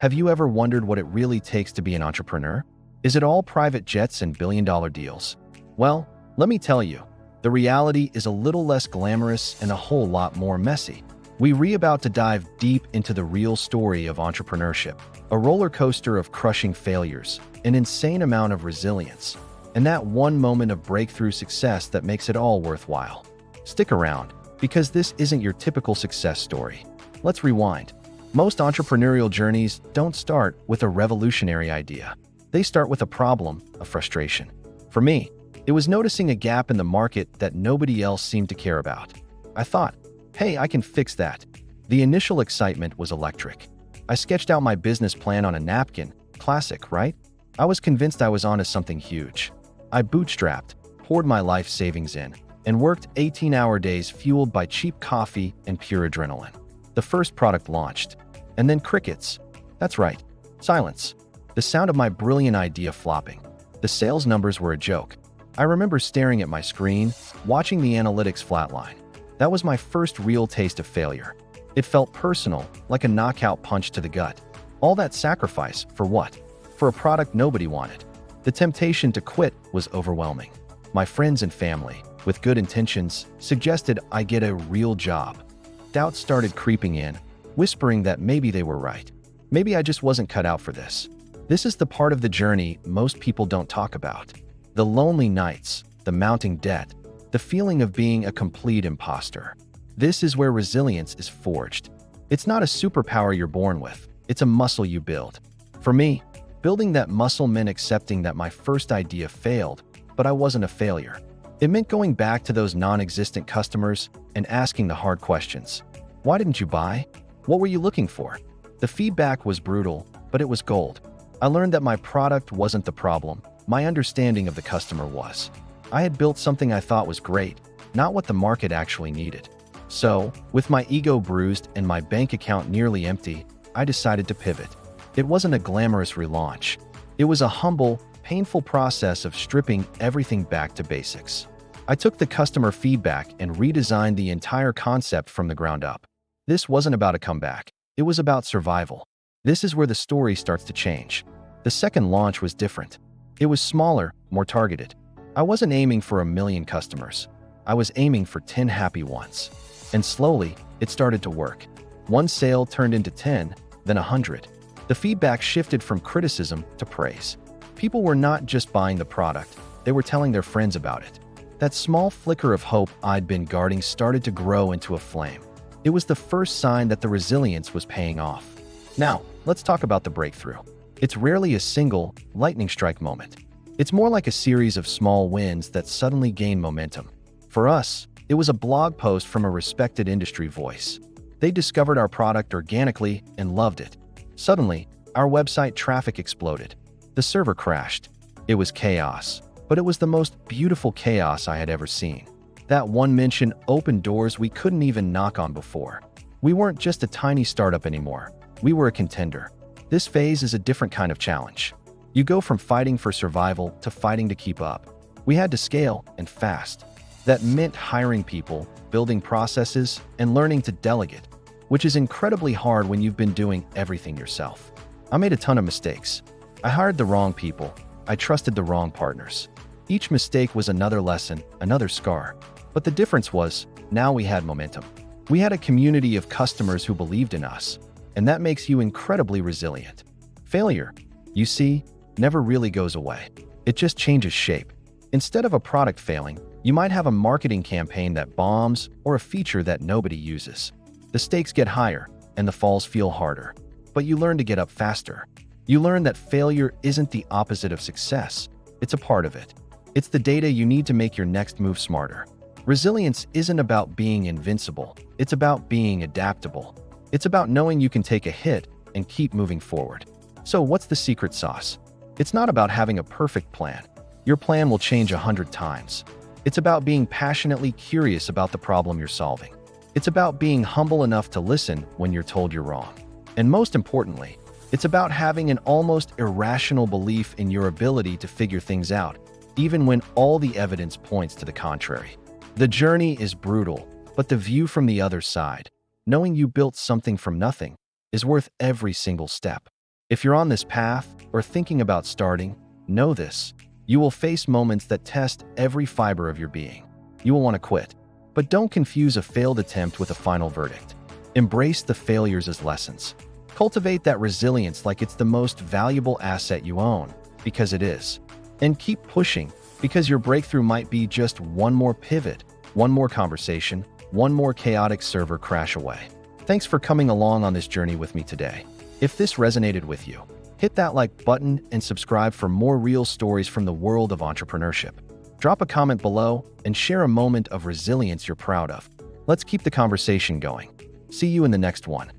Have you ever wondered what it really takes to be an entrepreneur? Is it all private jets and billion-dollar deals? Well, let me tell you, the reality is a little less glamorous and a whole lot more messy. We're about to dive deep into the real story of entrepreneurship, a roller coaster of crushing failures, an insane amount of resilience, and that one moment of breakthrough success that makes it all worthwhile. Stick around, because this isn't your typical success story. Let's rewind. Most entrepreneurial journeys don't start with a revolutionary idea. They start with a problem, a frustration. For me, it was noticing a gap in the market that nobody else seemed to care about. I thought, hey, I can fix that. The initial excitement was electric. I sketched out my business plan on a napkin. Classic, right? I was convinced I was onto something huge. I bootstrapped, poured my life savings in, and worked 18-hour days fueled by cheap coffee and pure adrenaline. The first product launched, and then crickets. That's right, silence. The sound of my brilliant idea flopping. The sales numbers were a joke. I remember staring at my screen, watching the analytics flatline. That was my first real taste of failure. It felt personal, like a knockout punch to the gut. All that sacrifice, for what? For a product nobody wanted. The temptation to quit was overwhelming. My friends and family, with good intentions, suggested I get a real job. Doubts started creeping in, whispering that maybe they were right. Maybe I just wasn't cut out for this. This is the part of the journey most people don't talk about. The lonely nights, the mounting debt, the feeling of being a complete imposter. This is where resilience is forged. It's not a superpower you're born with, it's a muscle you build. For me, building that muscle meant accepting that my first idea failed, but I wasn't a failure. It meant going back to those non-existent customers and asking the hard questions. Why didn't you buy? What were you looking for? The feedback was brutal, but it was gold. I learned that my product wasn't the problem. My understanding of the customer was. I had built something I thought was great, not what the market actually needed. So, with my ego bruised and my bank account nearly empty, I decided to pivot. It wasn't a glamorous relaunch. It was a humble, painful process of stripping everything back to basics. I took the customer feedback and redesigned the entire concept from the ground up. This wasn't about a comeback. It was about survival. This is where the story starts to change. The second launch was different. It was smaller, more targeted. I wasn't aiming for 1 million customers. I was aiming for 10 happy ones. And slowly, it started to work. One sale turned into 10, then 100. The feedback shifted from criticism to praise. People were not just buying the product, they were telling their friends about it. That small flicker of hope I'd been guarding started to grow into a flame. It was the first sign that the resilience was paying off. Now, let's talk about the breakthrough. It's rarely a single, lightning strike moment. It's more like a series of small wins that suddenly gain momentum. For us, it was a blog post from a respected industry voice. They discovered our product organically and loved it. Suddenly, our website traffic exploded. The server crashed. It was chaos, but it was the most beautiful chaos I had ever seen. That one mention opened doors we couldn't even knock on before. We weren't just a tiny startup anymore. We were a contender. This phase is a different kind of challenge. You go from fighting for survival to fighting to keep up. We had to scale, and fast. That meant hiring people, building processes, and learning to delegate, which is incredibly hard when you've been doing everything yourself. I made a ton of mistakes. I hired the wrong people. I trusted the wrong partners. Each mistake was another lesson, another scar. But the difference was, now we had momentum. We had a community of customers who believed in us, and that makes you incredibly resilient. Failure, you see, never really goes away. It just changes shape. Instead of a product failing, you might have a marketing campaign that bombs or a feature that nobody uses. The stakes get higher, and the falls feel harder. But you learn to get up faster. You learn that failure isn't the opposite of success. It's a part of it. It's the data you need to make your next move smarter. Resilience isn't about being invincible. It's about being adaptable. It's about knowing you can take a hit and keep moving forward. So what's the secret sauce? It's not about having a perfect plan. Your plan will change 100 times. It's about being passionately curious about the problem you're solving. It's about being humble enough to listen when you're told you're wrong. And most importantly, it's about having an almost irrational belief in your ability to figure things out, even when all the evidence points to the contrary. The journey is brutal, but the view from the other side, knowing you built something from nothing, is worth every single step. If you're on this path or thinking about starting, know this. You will face moments that test every fiber of your being. You will want to quit. But don't confuse a failed attempt with a final verdict. Embrace the failures as lessons. Cultivate that resilience like it's the most valuable asset you own, because it is. And keep pushing, because your breakthrough might be just one more pivot, one more conversation, one more chaotic server crash away. Thanks for coming along on this journey with me today. If this resonated with you, hit that like button and subscribe for more real stories from the world of entrepreneurship. Drop a comment below and share a moment of resilience you're proud of. Let's keep the conversation going. See you in the next one.